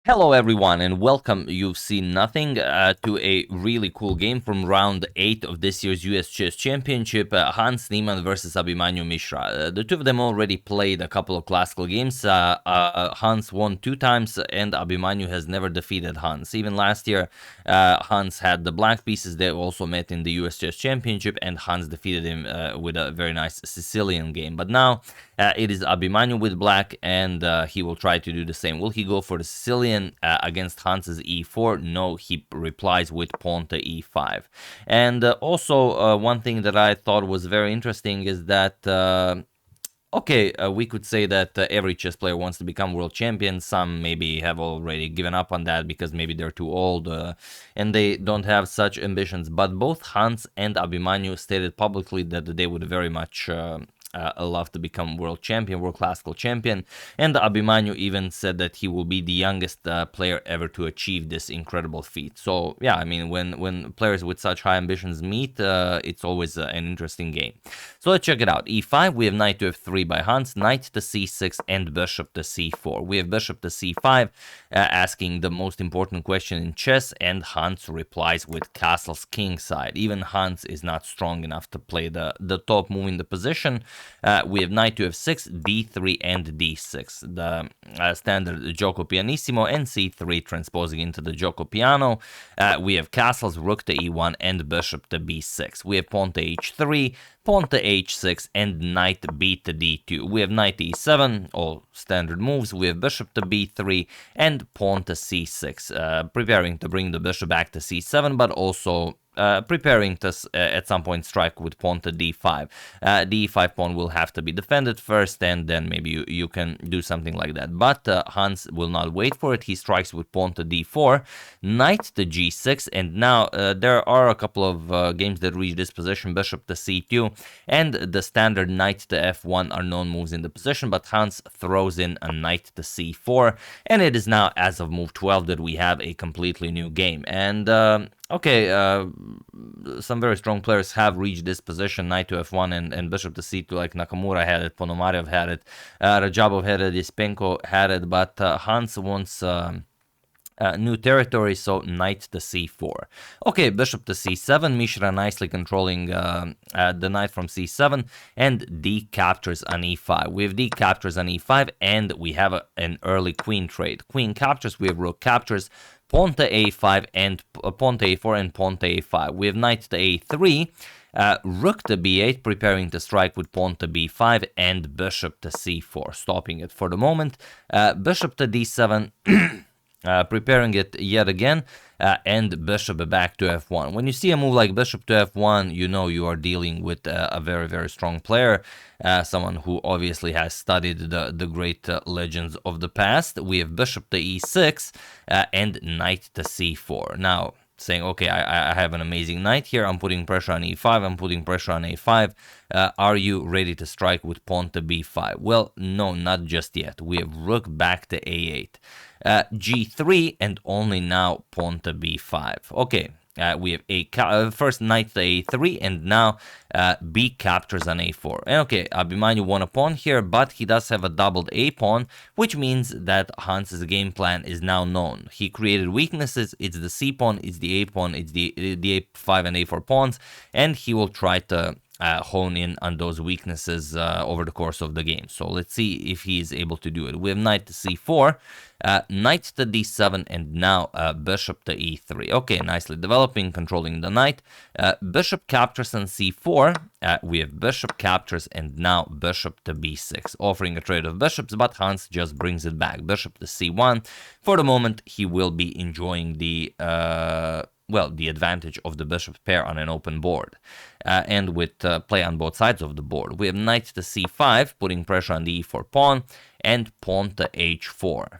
Hello everyone and welcome. You've seen nothing to a really cool game from round 8 of this year's US Chess Championship, Hans Niemann versus Abhimanyu Mishra. The two of them already played a couple of classical games. Hans won 2 times and Abhimanyu has never defeated Hans. Even last year, Hans had the black pieces. They also met in the US Chess Championship and Hans defeated him with a very nice Sicilian game. But now it is Abhimanyu with black and he will try to do the same. Will he go for the Sicilian against Hans's e4? No, he replies with pawn to e5. And also, one thing that I thought was very interesting is that we could say that every chess player wants to become world champion. Some maybe have already given up on that because maybe they're too old and they don't have such ambitions. But both Hans and Abhimanyu stated publicly that they would very much love to become world classical champion. And Abhimanyu even said that he will be the youngest player ever to achieve this incredible feat. So yeah, I mean, when players with such high ambitions meet, it's always an interesting game. So let's check it out. e5, we have knight to f3 by Hans, knight to c6, and bishop to c4. We have bishop to c5, asking the most important question in chess, and Hans replies with castles kingside. Even Hans is not strong enough to play the top move in the position. We have knight to f6, d3, and d6. The standard Giuoco Pianissimo, and c3 transposing into the Giuoco Piano. We have castles, rook to e1, and bishop to b6. We have pawn to h3, pawn to h6, and knight b to d2. We have knight to e7, all standard moves. We have bishop to b3, and pawn to c6, preparing to bring the bishop back to c7, but also preparing to at some point strike with pawn to d5. The e5 pawn will have to be defended first, and then maybe you can do something like that. But Hans will not wait for it. He strikes with pawn to d4, knight to g6, and now there are a couple of games that reach this position, bishop to c2, and the standard knight to f1 are known moves in the position, but Hans throws in a knight to c4, and it is now, as of move 12, that we have a completely new game. And some very strong players have reached this position, knight to f1 and bishop to c2, like Nakamura had it, Ponomarev had it, Rajabov had it, Ispenko had it, but Hans wants new territory, so knight to c4. Okay, bishop to c7, Mishra nicely controlling the knight from c7, and d captures on e5. We have d captures on e5, and we have an early queen trade. Queen captures, we have rook captures, pawn to a5, and pawn to a4, and pawn to a5. We have knight to a3, rook to b8, preparing to strike with pawn to b5, and bishop to c4, stopping it for the moment. Bishop to d7, preparing it yet again, and bishop back to f1. When you see a move like bishop to f1, you know you are dealing with a very, very strong player, someone who obviously has studied the great legends of the past. We have bishop to e6 and knight to c4. Now, saying, okay, I have an amazing knight here, I'm putting pressure on e5, I'm putting pressure on a5, are you ready to strike with pawn to b5? Well, no, not just yet. We have rook back to a8, g3, and only now pawn to b5. Okay, we have first knight to a3, and now b captures on a4. And okay, Abhimanyu won a pawn here, but he does have a doubled a pawn, which means that Hans's game plan is now known. He created weaknesses. It's the c pawn, it's the a pawn, it's the a5 and a4 pawns, and he will try to hone in on those weaknesses over the course of the game. So let's see if he is able to do it. We have knight to c4, knight to d7, and now bishop to e3. Okay, nicely developing, controlling the knight. Bishop captures on c4. We have bishop captures, and now bishop to b6, offering a trade of bishops, but Hans just brings it back. Bishop to c1. For the moment, he will be enjoying the advantage of the bishop pair on an open board, and with play on both sides of the board. We have knight to c5, putting pressure on the e4 pawn, and pawn to h4.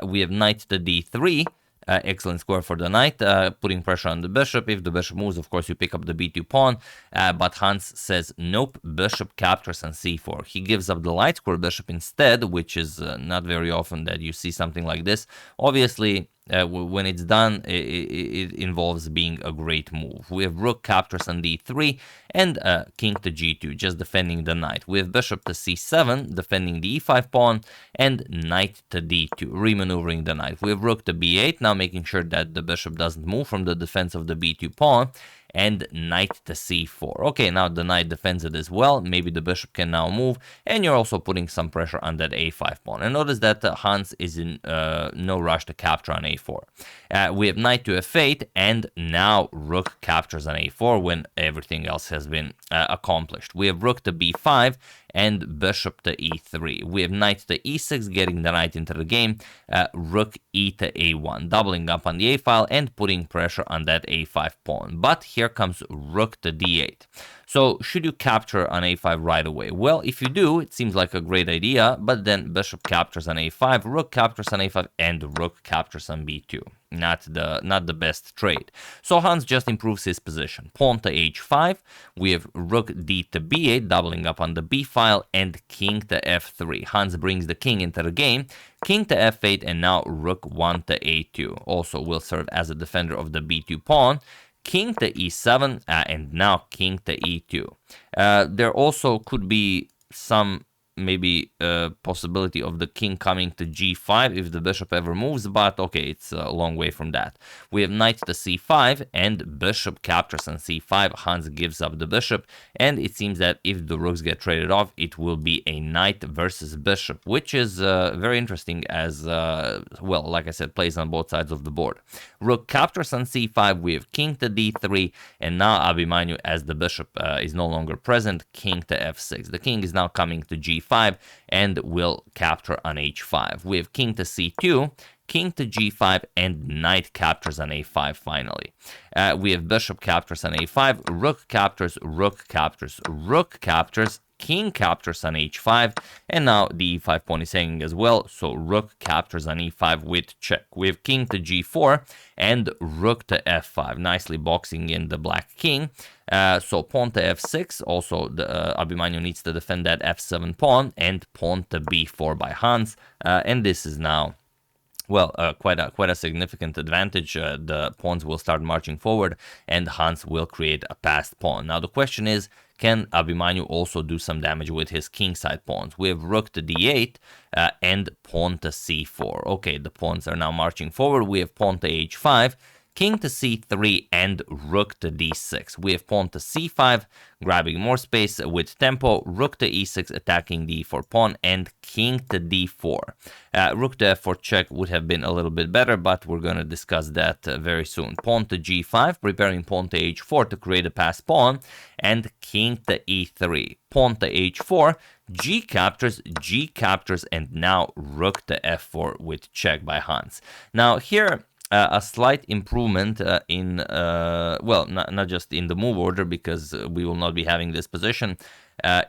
We have knight to d3, excellent square for the knight, putting pressure on the bishop. If the bishop moves, of course, you pick up the b2 pawn, but Hans says, nope, bishop captures on c4. He gives up the light square bishop instead, which is not very often that you see something like this. Obviously, when it's done, it involves being a great move. We have rook captures on d3 and king to g2, just defending the knight. We have bishop to c7, defending the e5 pawn, and knight to d2, remaneuvering the knight. We have rook to b8, now making sure that the bishop doesn't move from the defense of the b2 pawn, and knight to c4. Okay, now the knight defends it as well. Maybe the bishop can now move, and you're also putting some pressure on that a5 pawn. And notice that Hans is in no rush to capture on a4. We have knight to f8, and now rook captures on a4 when everything else has been accomplished. We have rook to b5 and bishop to e3. We have knight to e6, getting the knight into the game, rook e to a1, doubling up on the a file and putting pressure on that a5 pawn. But here comes rook to d8. So should you capture on a5 right away? Well, if you do, it seems like a great idea, but then bishop captures on a5, rook captures on a5, and rook captures on b2. Not the best trade. So Hans just improves his position. Pawn to h5, we have rook d to b8, doubling up on the b file, and king to f3. Hans brings the king into the game, king to f8, and now rook 1 to a2. Also will serve as a defender of the b2 pawn. King to e7, and now king to e2. There also could be some maybe possibility of the king coming to g5 if the bishop ever moves, but okay, it's a long way from that. We have knight to c5 and bishop captures on c5. Hans gives up the bishop, and it seems that if the rooks get traded off, it will be a knight versus bishop, which is very interesting as, well, like I said, plays on both sides of the board. Rook captures on c5, we have king to d3, and now Abhimanyu, as the bishop is no longer present, king to f6. The king is now coming to g5 and will capture on h5. We have king to c2, king to g5, and knight captures on a5 finally. We have bishop captures on a5, rook captures, rook captures, rook captures, king captures on h5, and now the e5 pawn is hanging as well, so rook captures on e5 with check. We have king to g4 and rook to f5, nicely boxing in the black king. So pawn to f6, also the Abhimanyu needs to defend that f7 pawn, and pawn to b4 by Hans, and this is now, well, quite a significant advantage. The pawns will start marching forward, and Hans will create a passed pawn. Now the question is, can Abhimanyu also do some damage with his kingside pawns? We have rook to d8 and pawn to c4. Okay, the pawns are now marching forward. We have pawn to h5, king to c3, and rook to d6. We have pawn to c5, grabbing more space with tempo, rook to e6, attacking the e4 pawn, and king to d4. Rook to f4 check would have been a little bit better, but we're going to discuss that very soon. Pawn to g5, preparing pawn to h4 to create a passed pawn, and king to e3. Pawn to h4, g captures, and now rook to f4 with check by Hans. Now here, a slight improvement in, well, not just in the move order, because we will not be having this position,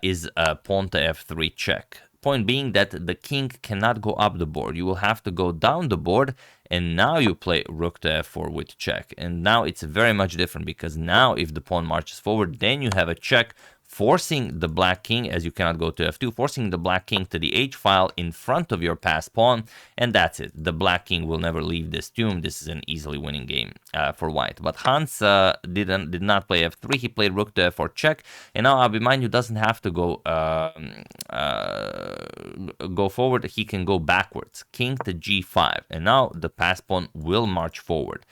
is pawn to f3 check. Point being that the king cannot go up the board. You will have to go down the board, and now you play rook to f4 with check. And now it's very much different, because now if the pawn marches forward, then you have a check, forcing the black king, as you cannot go to f2, forcing the black king to the h file in front of your passed pawn, and that's it. The black king will never leave this tomb. This is an easily winning game for white. But Hans did not play f3. He played rook to f4 check, and now Abhimanyu doesn't have to go forward. He can go backwards. King to g5, and now the passed pawn will march forward.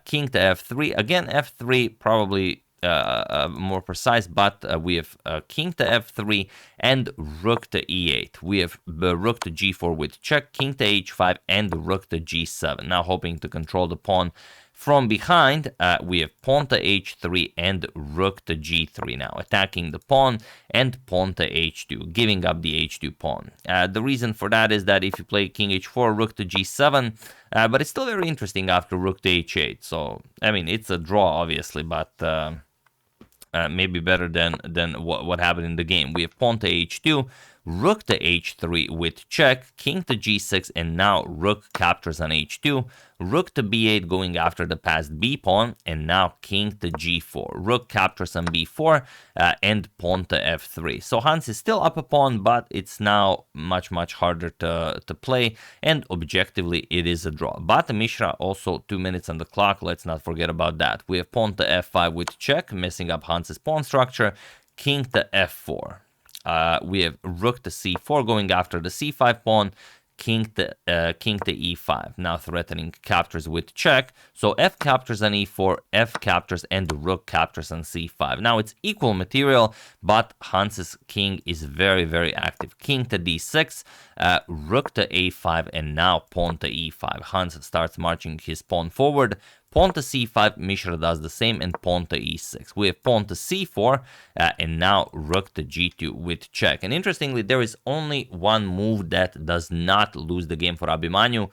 King to f3, again f3 probably more precise, but we have king to f3 and rook to e8. We have rook to g4 with check, king to h5, and rook to g7. Now hoping to control the pawn from behind. We have pawn to h3 and rook to g3 now, attacking the pawn, and pawn to h2, giving up the h2 pawn. The reason for that is that if you play king h4, rook to g7, but it's still very interesting after rook to h8. So, I mean, it's a draw, obviously, but maybe better than what happened in the game. We have pawn to h2, rook to h3 with check, king to g6, and now rook captures on h2, rook to b8 going after the passed b pawn, and now king to g4, rook captures on b4, and pawn to f3. So Hans is still up a pawn, but it's now much harder to play, and objectively it is a draw. But Mishra also 2 minutes on the clock, let's not forget about that. We have pawn to f5 with check, messing up Hans's pawn structure, king to f4. We have rook to c4 going after the c5 pawn, king to e5, now threatening captures with check. So f captures on e4, f captures, and the rook captures on c5. Now it's equal material, but Hans's king is very active. King to d6, rook to a5, and now pawn to e5. Hans starts marching his pawn forward. Pawn to c5, Mishra does the same, and pawn to e6. We have pawn to c4, and now rook to g2 with check. And interestingly, there is only one move that does not lose the game for Abhimanyu.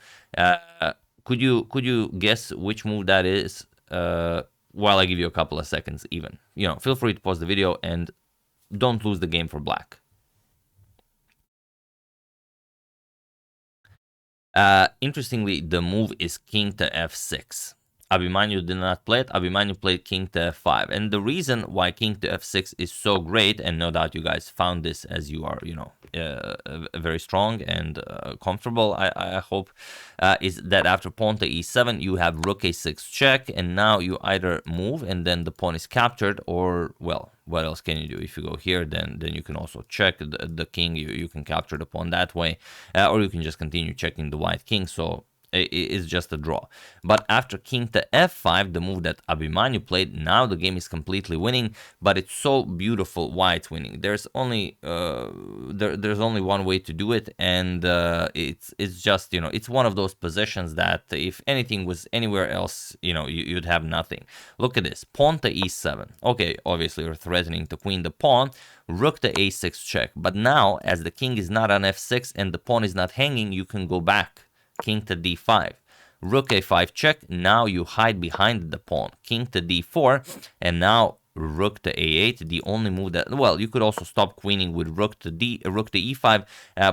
Could you guess which move that is? While I give you a couple of seconds even. Feel free to pause the video and don't lose the game for black. Interestingly, the move is king to f6. Abhimanyu did not play it. Abhimanyu played king to f5. And the reason why king to f6 is so great, and no doubt you guys found this as you are, very strong and comfortable, I hope, is that after pawn to e7, you have rook a6 check, and now you either move and then the pawn is captured, or, well, what else can you do? If you go here, then you can also check the king. You can capture the pawn that way, or you can just continue checking the white king. So it's just a draw. But after king to f5, the move that Abhimanyu played, now the game is completely winning. But it's so beautiful why it's winning. There's only there's only one way to do it, and it's just it's one of those positions that if anything was anywhere else, you'd have nothing. Look at this, pawn to e7. Okay, obviously you're threatening to queen the pawn. Rook to a6 check. But now, as the king is not on f6 and the pawn is not hanging, you can go back. King to d5, rook a5 check, now you hide behind the pawn, king to d4, and now rook to a8, the only move that, well, you could also stop queening with rook to e5,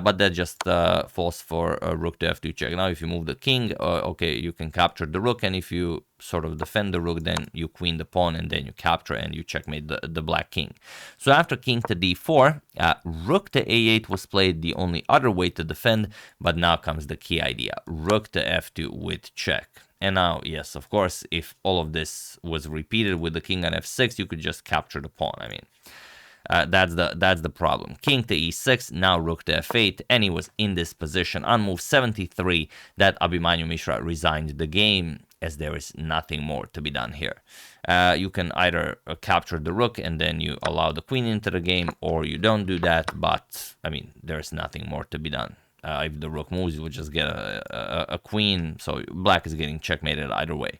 but that just falls for rook to f2 check. Now if you move the king, okay, you can capture the rook, and if you sort of defend the rook, then you queen the pawn, and then you capture and you checkmate the black king. So after king to d4, rook to a8 was played, the only other way to defend, but now comes the key idea, rook to f2 with check. And now, yes, of course, if all of this was repeated with the king on f6, you could just capture the pawn. I mean, that's the problem. King to e6, now rook to f8, and he was in this position on move 73 that Abhimanyu Mishra resigned the game, as there is nothing more to be done here. You can either capture the rook and then you allow the queen into the game, or you don't do that, but, I mean, there's nothing more to be done. If the rook moves, you would just get a queen, so black is getting checkmated either way.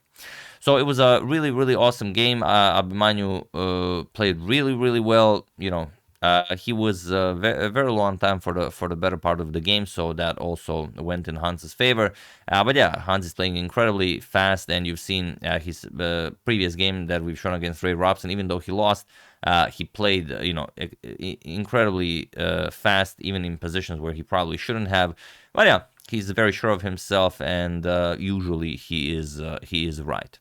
So it was a really awesome game. Abhimanyu played really well. He was very long time for the better part of the game, so that also went in Hans's favor. But yeah, Hans is playing incredibly fast, and you've seen his previous game that we've shown against Ray Robson. Even though he lost, he played incredibly fast, even in positions where he probably shouldn't have. But yeah, he's very sure of himself, and usually he is right.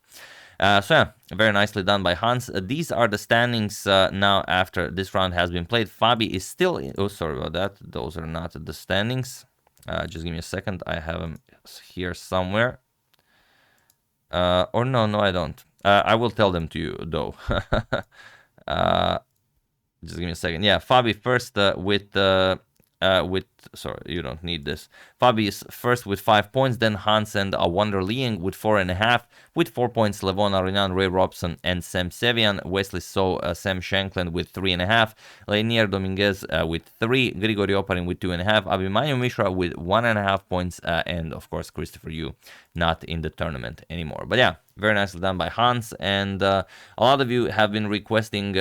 So yeah, very nicely done by Hans. These are the standings now after this round has been played. Fabi is still in. Oh, sorry about that. Those are not the standings. Just give me a second. I have them here somewhere. Or no, I don't. I will tell them to you though. Just give me a second. Yeah, Fabi first with sorry, you don't need this. Fabi is first with 5 points, then Hans and Wonder Liang with 4.5. With 4 points, Levon Arinan, Ray Robson, and Sam Sevian. Wesley So, Sam Shankland with 3.5. Lanier Dominguez with 3. Grigori Oparin with 2.5. Abhimanyu Mishra with 1.5 points. And of course, Christopher Yu not in the tournament anymore. But yeah, very nicely done by Hans. And a lot of you have been requesting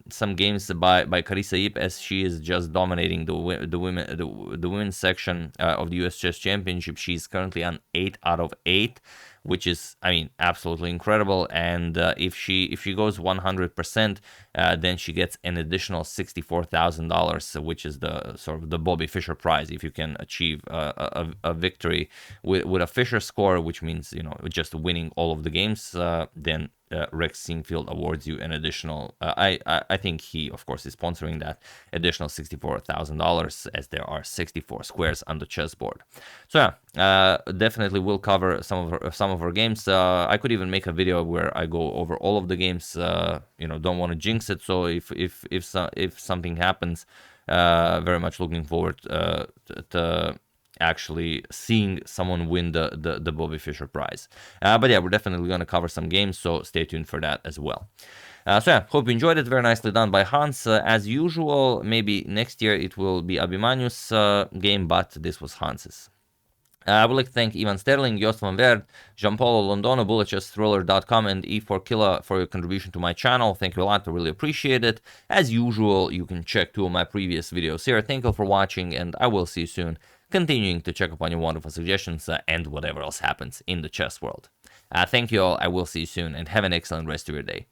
some games by Carissa Yip, as she is just dominating the women's section of the US Chess Championship. She's currently on 8 out of 8 which is, I mean, absolutely incredible. And if she goes 100%, then she gets an additional $64,000, which is the sort of the Bobby Fischer prize. If you can achieve a victory with a Fischer score, which means, you know, just winning all of the games, then Rex Sinfield awards you an additional. I think he, of course, is sponsoring that additional $64,000, as there are 64 squares on the chessboard. So yeah, definitely will cover some of her games. I could even make a video where I go over all of the games. You know, don't want to jinx it. So if something happens, very much looking forward to actually seeing someone win the Bobby Fischer prize. But yeah, we're definitely going to cover some games, so stay tuned for that as well. So yeah, hope you enjoyed it. Very nicely done by Hans. As usual, maybe next year it will be Abhimanyu's game, but this was Hans's. I would like to thank Ivan Sterling, Jost van Werd, Giampolo Londono, BulletChessThriller.com, and E4Killa for your contribution to my channel. Thank you a lot. I really appreciate it. As usual, you can check 2 of my previous videos here. Thank you for watching, and I will see you soon, continuing to check upon your wonderful suggestions and whatever else happens in the chess world. Thank you all. I will see you soon, and have an excellent rest of your day.